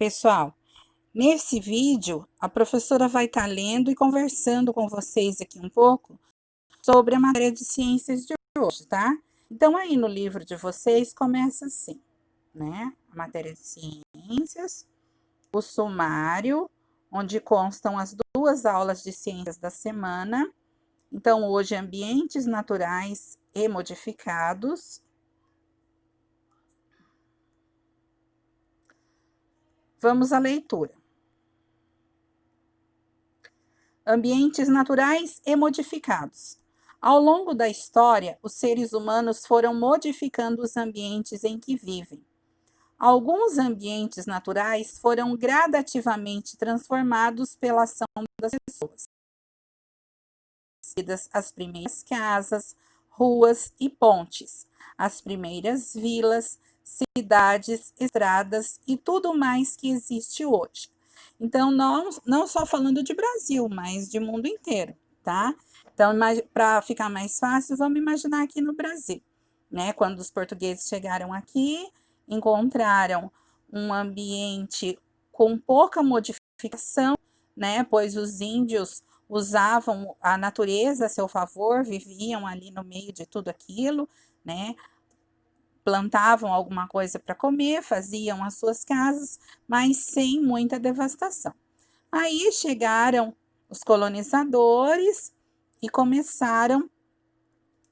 Pessoal, nesse vídeo, a professora vai estar lendo e conversando com vocês aqui um pouco sobre a matéria de ciências de hoje, tá? Então, aí no livro de vocês começa assim, né? A matéria de ciências, o sumário, onde constam as 2 aulas de ciências da semana. Então, hoje, ambientes naturais e modificados. Vamos à leitura. Ambientes naturais e modificados. Ao longo da história, os seres humanos foram modificando os ambientes em que vivem. Alguns ambientes naturais foram gradativamente transformados pela ação das pessoas. As primeiras casas, ruas e pontes, as primeiras vilas, cidades, estradas e tudo mais que existe hoje. Então, não só falando de Brasil, mas de mundo inteiro, tá? Então, para ficar mais fácil, vamos imaginar aqui no Brasil, né? Quando os portugueses chegaram aqui, encontraram um ambiente com pouca modificação, né? Pois os índios usavam a natureza a seu favor, viviam ali no meio de tudo aquilo, né? Plantavam alguma coisa para comer, faziam as suas casas, mas sem muita devastação. Aí chegaram os colonizadores e começaram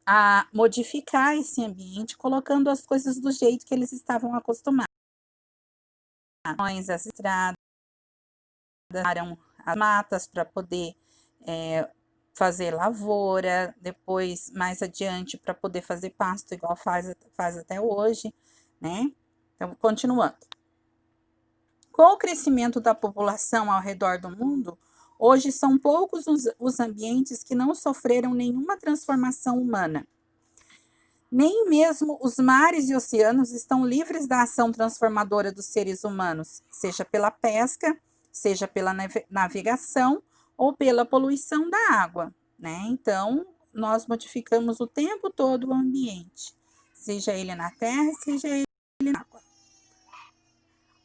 a modificar esse ambiente, colocando as coisas do jeito que eles estavam acostumados. As estradas, as matas para poder fazer lavoura, depois, mais adiante, para poder fazer pasto, igual faz até hoje, né? Então, continuando. Com o crescimento da população ao redor do mundo, hoje são poucos os ambientes que não sofreram nenhuma transformação humana. Nem mesmo os mares e oceanos estão livres da ação transformadora dos seres humanos, seja pela pesca, seja pela navegação ou pela poluição da água, né? Então, nós modificamos o tempo todo o ambiente, seja ele na terra, seja ele na água.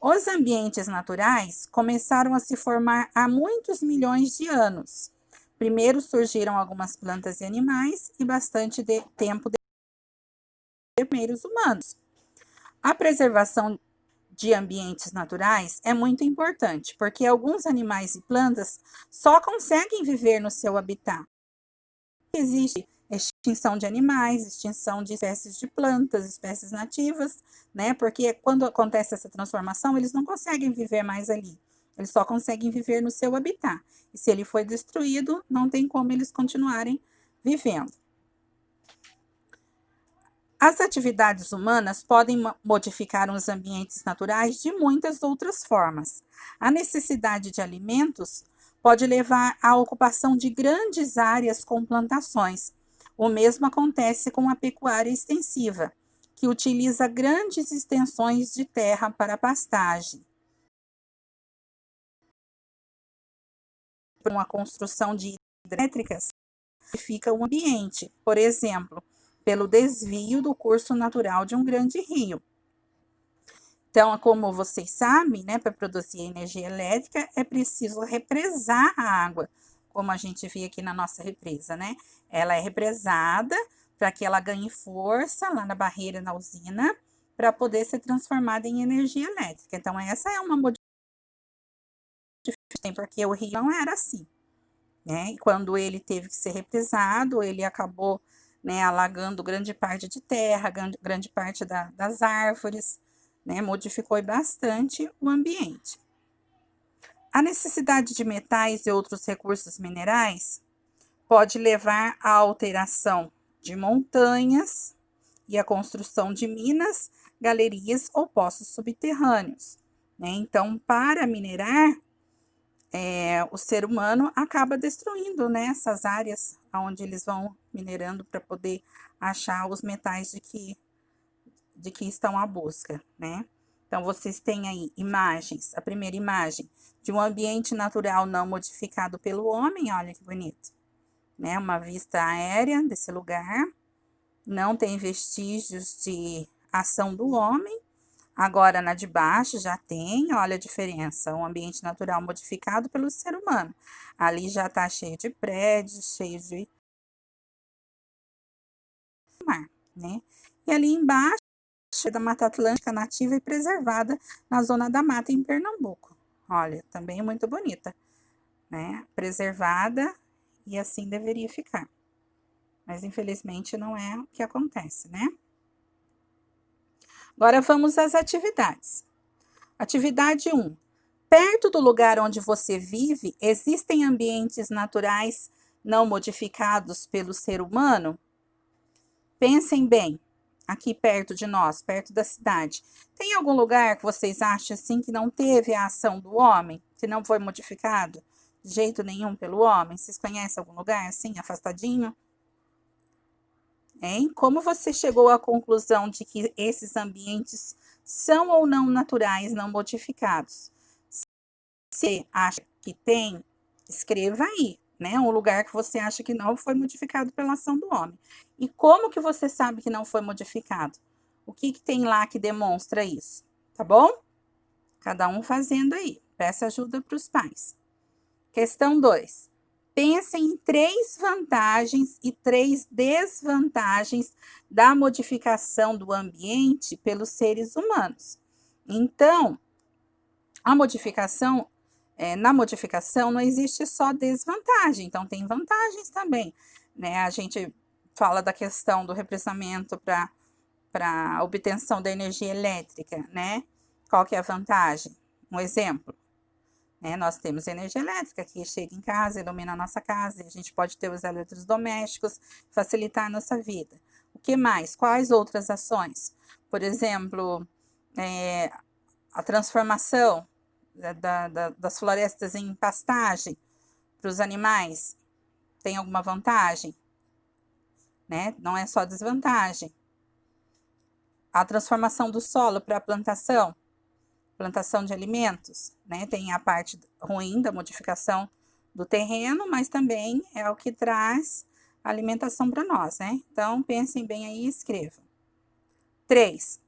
Os ambientes naturais começaram a se formar há muitos milhões de anos. Primeiro surgiram algumas plantas e animais e bastante tempo depois dos primeiros humanos. A preservação de ambientes naturais é muito importante, porque alguns animais e plantas só conseguem viver no seu habitat. Existe extinção de animais, extinção de espécies de plantas, espécies nativas, né? Porque quando acontece essa transformação, eles não conseguem viver mais ali. Eles só conseguem viver no seu habitat. E se ele foi destruído, não tem como eles continuarem vivendo. As atividades humanas podem modificar os ambientes naturais de muitas outras formas. A necessidade de alimentos pode levar à ocupação de grandes áreas com plantações. O mesmo acontece com a pecuária extensiva, que utiliza grandes extensões de terra para pastagem. Por uma construção de hidrelétricas, modifica o ambiente, por exemplo, pelo desvio do curso natural de um grande rio. Então, como vocês sabem, né, para produzir energia elétrica é preciso represar a água, como a gente vê aqui na nossa represa, né? Ela é represada para que ela ganhe força lá na barreira, na usina, para poder ser transformada em energia elétrica. Então, essa é uma modificação, porque o rio não era assim, né? E quando ele teve que ser represado, ele acabou, né, alagando grande parte de terra, grande parte das árvores, né, modificou bastante o ambiente. A necessidade de metais e outros recursos minerais pode levar à alteração de montanhas e à construção de minas, galerias ou poços subterrâneos, né? Então, para minerar, o ser humano acaba destruindo, né, essas áreas onde eles vão minerando para poder achar os metais de que estão à busca, né? Então, vocês têm aí imagens, a primeira imagem de um ambiente natural não modificado pelo homem, olha que bonito, né? Uma vista aérea desse lugar, não tem vestígios de ação do homem. Agora, na de baixo já tem, olha a diferença, um ambiente natural modificado pelo ser humano. Ali já tá cheio de prédios, cheio de mar, né? E ali embaixo é da Mata Atlântica nativa e preservada na zona da mata em Pernambuco. Olha, também é muito bonita, né? Preservada e assim deveria ficar. Mas infelizmente não é o que acontece, né? Agora vamos às atividades. Atividade 1. Perto do lugar onde você vive, existem ambientes naturais não modificados pelo ser humano? Pensem bem, aqui perto de nós, perto da cidade. Tem algum lugar que vocês acham assim que não teve a ação do homem, que não foi modificado de jeito nenhum pelo homem? Vocês conhecem algum lugar assim, afastadinho? Hein? Como você chegou à conclusão de que esses ambientes são ou não naturais, não modificados? Se você acha que tem, escreva aí, né? Um lugar que você acha que não foi modificado pela ação do homem. E como que você sabe que não foi modificado? O que tem lá que demonstra isso? Tá bom? Cada um fazendo aí. Peça ajuda para os pais. Questão 2. Pense em 3 vantagens e 3 desvantagens da modificação do ambiente pelos seres humanos. Então, a modificação, na modificação não existe só desvantagem, então tem vantagens também, né? A gente fala da questão do represamento para obtenção da energia elétrica, né? Qual que é a vantagem? Um exemplo. Nós temos energia elétrica que chega em casa, ilumina a nossa casa, e a gente pode ter os eletrodomésticos, facilitar a nossa vida. O que mais? Quais outras ações? Por exemplo, a transformação das florestas em pastagem para os animais. Tem alguma vantagem? Né? Não é só desvantagem. A transformação do solo para a plantação de alimentos, né? Tem a parte ruim da modificação do terreno, mas também é o que traz alimentação para nós, né? Então, pensem bem aí e escrevam. 3.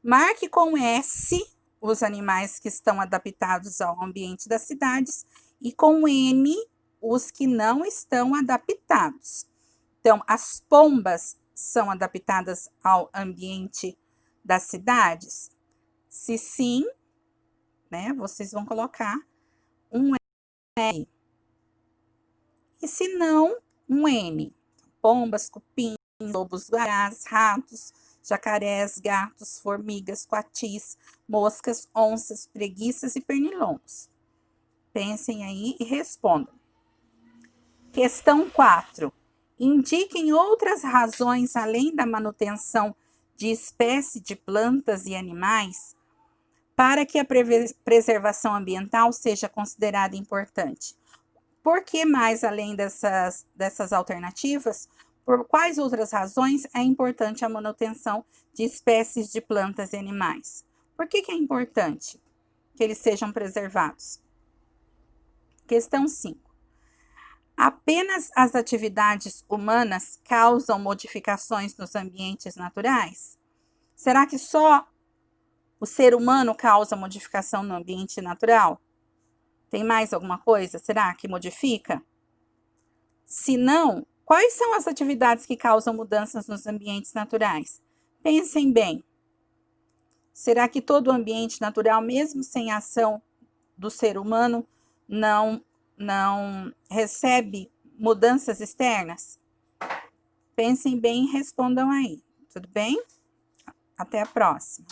Marque com S os animais que estão adaptados ao ambiente das cidades e com N os que não estão adaptados. Então, as pombas são adaptadas ao ambiente das cidades? Se sim, né, vocês vão colocar um R. E se não, um N. Pombas, cupins, lobos guarás, ratos, jacarés, gatos, formigas, coatis, moscas, onças, preguiças e pernilongos. Pensem aí e respondam. Questão 4. Indiquem outras razões além da manutenção de espécie de plantas e animais para que a preservação ambiental seja considerada importante. Por que mais além dessas alternativas? Por quais outras razões é importante a manutenção de espécies de plantas e animais? Por que é importante que eles sejam preservados? Questão 5. Apenas as atividades humanas causam modificações nos ambientes naturais? Será que só o ser humano causa modificação no ambiente natural? Tem mais alguma coisa, será, que modifica? Se não, quais são as atividades que causam mudanças nos ambientes naturais? Pensem bem. Será que todo o ambiente natural, mesmo sem a ação do ser humano, não recebe mudanças externas? Pensem bem e respondam aí. Tudo bem? Até a próxima.